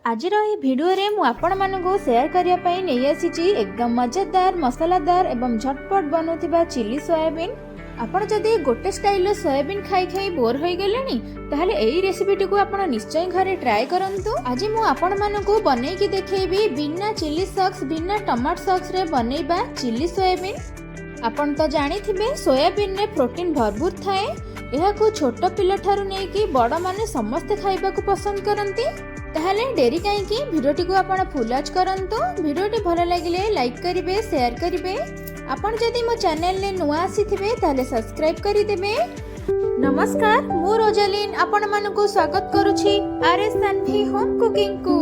आज भिडियो रे मु आपण मानकु शेयर करिया पई नै आसीची एकदम मजेदार मसालादार एवं झटपट बनउथिबा चिली सोयाबीन। आपण जदि गोटे स्टाइल सोयाबीन खाई खाई बोर होई गेलेनी ताहले एई रेसिपीटी को आपण निश्चय घरे ट्राई करंतु। आज मु आपण मानकु बनै की देखैबी बिना चिली सॉस बिना टमाटो सॉस रे बनैबा चिली सोयाबीन। आपण तो जानिथिबे सोयाबीन रे प्रोटीन भरपूर थाए। एहाकु छोट पिला ठारू नै कि बड़ माने समस्त खाइबा को पसंद करंती। ताहले डेरी कहीं भिडियोटी को आपण फुल वॉच करंतु। भिडियोटी भल लगिले लाइक करिवे शेयर करिवे। आपण जदि मो चैनल ने नुआ आसीथिबे ताहले सब्सक्राइब करि देबे। नमस्कार मु रोजालिन आपण मानकु स्वागत करूछि आरएस सानवी होम कुकिंग को।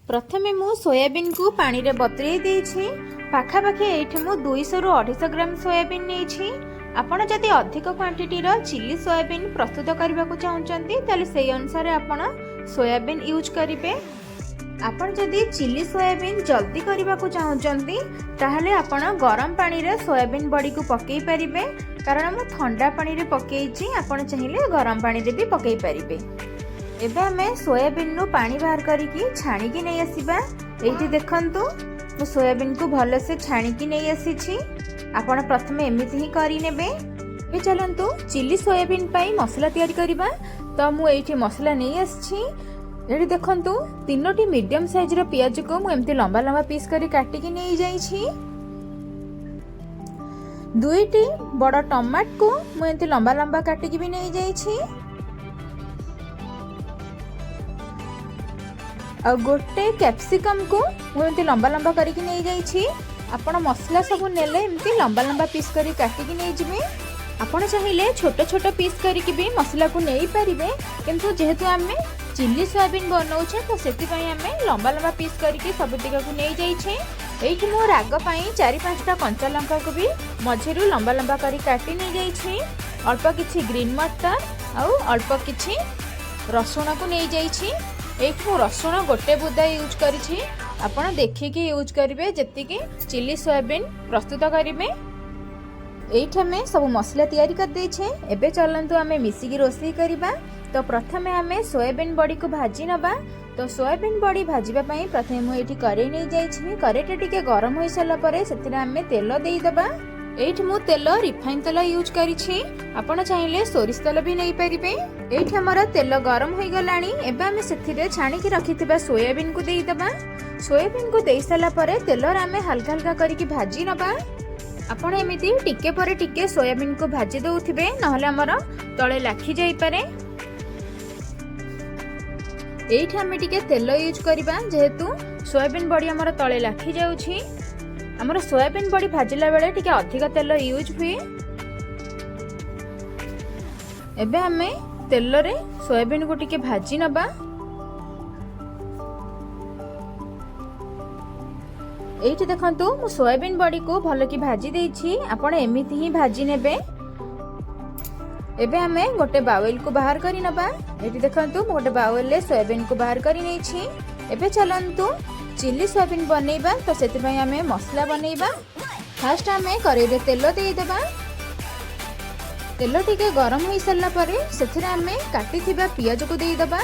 प्रथमे मु सोयाबीन को पानी रे बतुरेई देछि। पाखा पाखी एठी मु 200 रु 250 ग्राम सोयाबीन नेछि। आपण जदि अधिक क्वांटिटी रो चिली सोयाबीन प्रस्तुत करबा को चाहउचंती ताले सेही अनुसार आपण सोयाबीन यूज करिवे। आपण जदि चिली सोयाबीन जल्दी करबा को चाहउचंती ताहले आपण गरम पानी रे सोयाबीन बड़ी को पकेई परिबे। कारण मु ठंडा पानी रे पकेइची, आपण चाहिए गरम पानी रे भी पकेई परिबे। एबे हमें सोयाबीन नु पानी बाहर करिकी छाणी की नै आसीबा। एठी देखंतु मु सोयाबीन को भलो से छाणी की नै आसीची। आपण प्रथमे एमिति ही करि नेबे। ए चलंतु चिली सोयाबीन पई मसला तयारी करिबा। तो मु एठी मसला नै आछि। एठी देखंतु 3टी मीडियम साइज रो प्याज को मु एमति लंबा लंबा पीस करी काटी की नै जाई छी। 2टी बड़ टमाट को मु एमति लंबा लंबा काटी की भी नै जाई छी। आ गोटे कैप्सिकम को मु एमति लंबा लंबा करी की नै जाई छी। आपण मसला सब नेले एमती लंबा लंबा पीस करी काटी की नै जिवे। आपण चाहिए छोट छोट पीस करी की भी मसला को नै परिबे। किंतु जेहेतु आमे चिली सोयाबीन बनौछे तो सेति पई आमे लंबा लंबा पीस करी की सब दिगा को नै जाई छे। एठी मो राग पई 4-5टा कंचा लंका को भी मझिरु लंबा लंबा करी काटी नै जाई छे। अल्प किछि ग्रीन मटर आ अल्प किछि रसुण को नै जाई छे। एठी मो रसुण गोटे बुदा यूज करी छी। आपण देखिकी यूज करिवे जेतिकी चिली सोयाबीन प्रस्तुत करिवे। एठी हमें सब मसला तैयारी कर दै छे। एबे चलंतु हमें मिसिकी रोसई करिबा। तो प्रथमे हमें सोयाबीन बड़ी को भाजी नबा। तो सोयाबीन बड़ी भाजीबा पई प्रथमे मु एठी करेई नै जाई छी। करेईटा टिके गरम होई सला परे सेतिरा हमें तेल देई दबा। एठी मु तेल रिफाइन तेल यूज करी छी। आपण चाहिए सोरिष तेल भी नै परिबे। एठी हमर तेल गरम होई गलानी। एबे हमें सेथिरे छाणी की रखिथिबा सोयाबीन को देई दबा। सोयाबीन को देई सला परे तेल रे हमें हल्का हल्का करी की भाजी नबा। आपण एमिति टिके परे टिके सोयाबीन को भाजी दउथिबे नहले हमर तळे लाखी जाई पारे। एठी हमें टिके तेल यूज करिबा जेहेतु सोयाबीन बड़ी हमर तळे लाखी जाउछि। हमर सोयाबीन बड़ी भाजिला बेले टिके अधिक तेल यूज हुए। एबे हमें तेल रे सोयाबीन को टिके भाजी नबा। एठी देखंतु मु सोयाबीन बड़ी को भलो की भाजी देछि। आपण एमिति ही भाजी नेबे। एबे हमें गोटे बाउल को बाहर करी नबा। एठी देखंतु मु गोटे बाउल ले सोयाबीन को बाहर करी नै छी। एबे चलंतु चिली सोयाबीन बनैबा। तो सेति पई हमें मसला बनैबा। फर्स्ट हमें करेई रे तेल देई देबा। तेल टिके गरम होई सल्ला परे सेथिरे हमें काटी थिबा पियाज को देई देबा।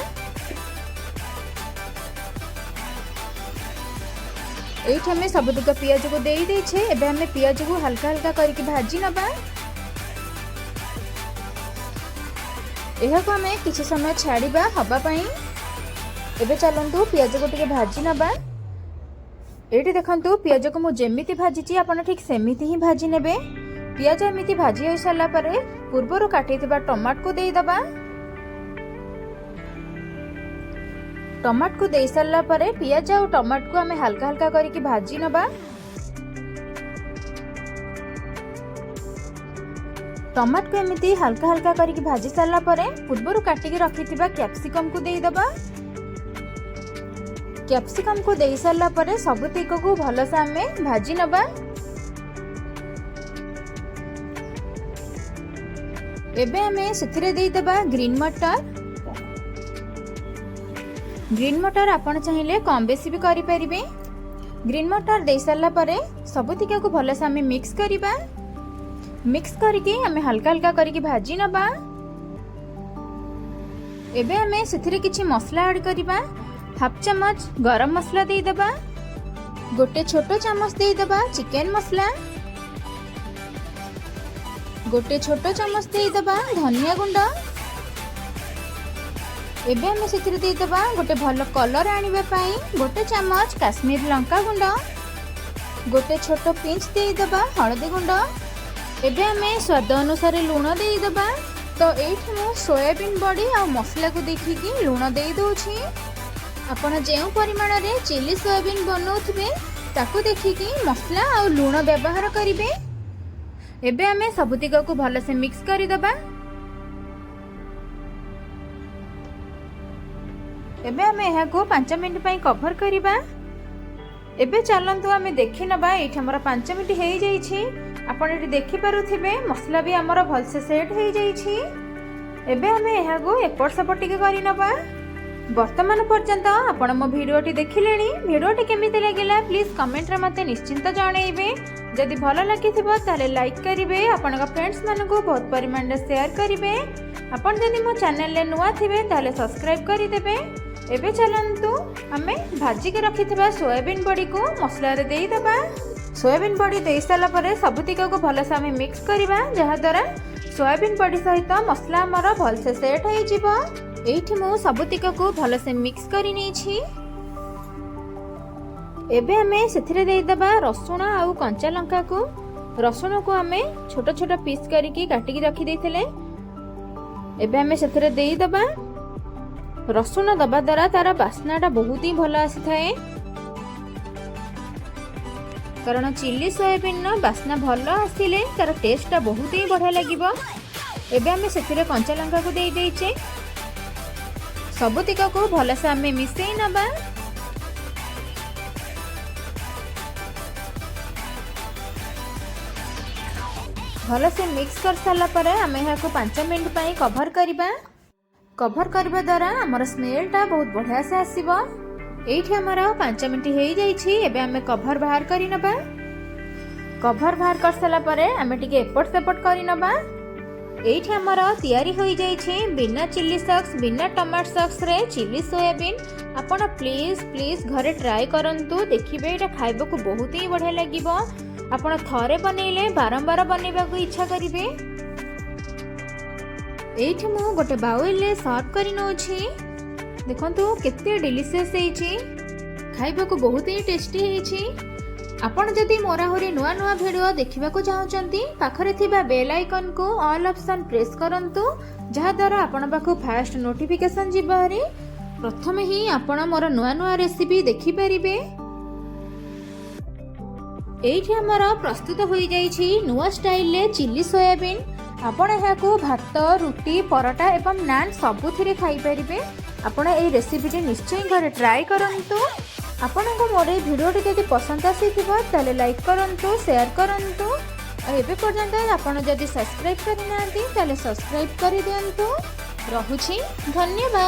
एठी हमें सबतक पियाज को देई दै छे। एबे हमें पियाज को हल्का हल्का करके भाजी नबा। एहा को हमें किछि समय छाड़ीबा हबा पई। एबे चलंतु पियाज को टिके भाजी नबा। एठी देखंतु पियाज को मु जेमिति भाजीची आपण ठीक सेमिति ही भाजी नेबे। पियाज एमिति भाजी होई सल्ला परे पूर्वरु काटिथिबा टमाट को देई दबा। टमाट को देई सल्ला परे पियाज और टमाट को हमें हल्का हल्का करके भाजी नबा। टमाट को एमिति हल्का हल्का करके भाजी सल्ला परे पूर्वरु काटिके रखिथिबा कैप्सिकम को देई दबा। कैप्सिकम को देई सल्ला परे सब तक को भलो से हमें भाजी नबा। एबे हमें सेथिरे देई दबा ग्रीन मटर। ग्रीन मटर आपण चाहिए कम बेसी भी करि परिबे। ग्रीन मटर देई सल्ला परे सब तक को भलो से हमें मिक्स करिबा। मिक्स करके हमें हल्का हल्का करके भाजी नबा। एबे आमे सेथिरे किछि मसला ऐड करिबा। हाफ चम्मच गरम मसला देई दबा, गोटे छोटो चम्मच देई दबा चिकन मसला, गोटे छोटो चम्मच देई दबा धनिया गुंड। एबे आमे सेथिरे देई दबा गोटे भलो कलर आनिबा पई गोटे चम्मच काश्मीर लंका गुंड, गोटे छोटो पिंच देई दबा हळदी गुंड। एबे आमे स्वाद अनुसार लूण देई दबा। तो एठी मु सोयाबीन बड़ी आ मसला को देखिकी लूण देई दोछि। आपण जेउ परिमाण रे चिली सोयाबीन बनौथिबे ताको देखिकी मसला आ लूण व्यवहार करिवे। एबे आमे सबुतिक को भलो से मिक्स करि दबा। एबे आमे एहा को 5 मिनिट पई कवर करिबा। एबे चलंतु आमे देखि नबा। एठी हमर 5 मिनिट हेई जाई छी। आपण एठी देखि पारुथिबे मसला भी हमर भल से सेट हेई जाई छी। एबे आमे एहा को एपट सपट टिके करि नबा। वर्तमान पर्यंत आपण मो वीडियोटी देखिलेनी। वीडियोटी केमिति लागिला प्लीज कमेंट रे मते निश्चिंत जणाइबे। जदि भलो लागिथिबो ताले लाइक करिवे, आपनका फ्रेंड्स मानको बहुत परिमाण रे शेयर करिवे। आपण जदि मो चैनल ले नुवा थिबे ताले सब्सक्राइब करि देबे। एबे चलंतु आमे भाजी के रखिथिबा सोयाबीन बड़ी को मसला रे देई दबा। सोयाबीन बड़ी देई साला परे सबुतिक को भलो से आमे मिक्स करिबा, जहा द्वारा सोयाबीन बड़ी सहित मसला हमर भल से सेट होई जिवो। एठी मु सबुतिक को भलो से मिक्स करि नै छी। एबे आमे सेथिरे देई दबा रसुण आ कंचा लंका को। रसुण को आमे छोटो छोटो पीस करिकी काटी की रखि देथिले। एबे आमे सेथिरे देई दबा। रसुण दबा द्वारा तार बास्नाटा बहुत ही भल आसी थाए, कारण चिली सोयाबीन बास्ना भल आसिले तार टेस्टा बहुत ही बढ़िया लागिबो। एबे आमे सेथिरे कंचा लंका को देई देइचे। सबुतिक को भल से आमे मिसेई नबा। भल से मिक्स कर साला परे आमे एहा को 5 मिनिट पई कवर करिबा। कवर करबा द्वारा हमर स्मेलटा बहुत बढ़िया से आसीबो। एठी हमर 5 मिनिट हेई जाई छी। एबे आमे कवर बाहर करि नबा। कवर बाहर कर साला परे आमे टिके एपट सेपट करि नबा। एठी हमर तयारी होई जाई छी बिना चिली सॉस बिना टमाटो सॉस रे चिली सोयाबीन। आपण प्लीज प्लीज घरे ट्राई करंतु, देखिबे एटा खाइबा को बहुत ही बढ़िया लागिबो। आपण थरे बनैले बारंबार बनैबा को इच्छा करिवे। एठी मु गोटे बाउल ले सर्व करि नौ छी। देखंतु केते डिलीशियस हेई छी, खाइबा को बहुत ही टेस्टी हेई छी। आपण जदि मोरा होरी नुआ नुआ वीडियो देखिबा को चाहउचंती पाखरे थिबा बेल आइकन को ऑल ऑप्शन प्रेस करंतु, जहा द्वारा आपण पाखु फास्ट नोटिफिकेशन जिबारी प्रथमे ही आपण मोर नुआ नुआ रेसिपी देखि परिबे। एठी हमर प्रस्तुत होई जाई छी नुआ स्टाइल ले चिली सोयाबीन। आपण एहा को भात रुटी परोटा एवं नान सबुथिरे खाई परिबे। आपण ए रेसिपीटी निश्चय घरे ट्राई करंतु। आपनको मोर ए वीडियोटी जदि पसंद आसीथिबो ताले लाइक करंतु, शेयर करंतु। एबे पर्यंत आपण जदि सब्सक्राइब करि नांती ताले सब्सक्राइब करि दियंतु। रहुछि, धन्यवाद।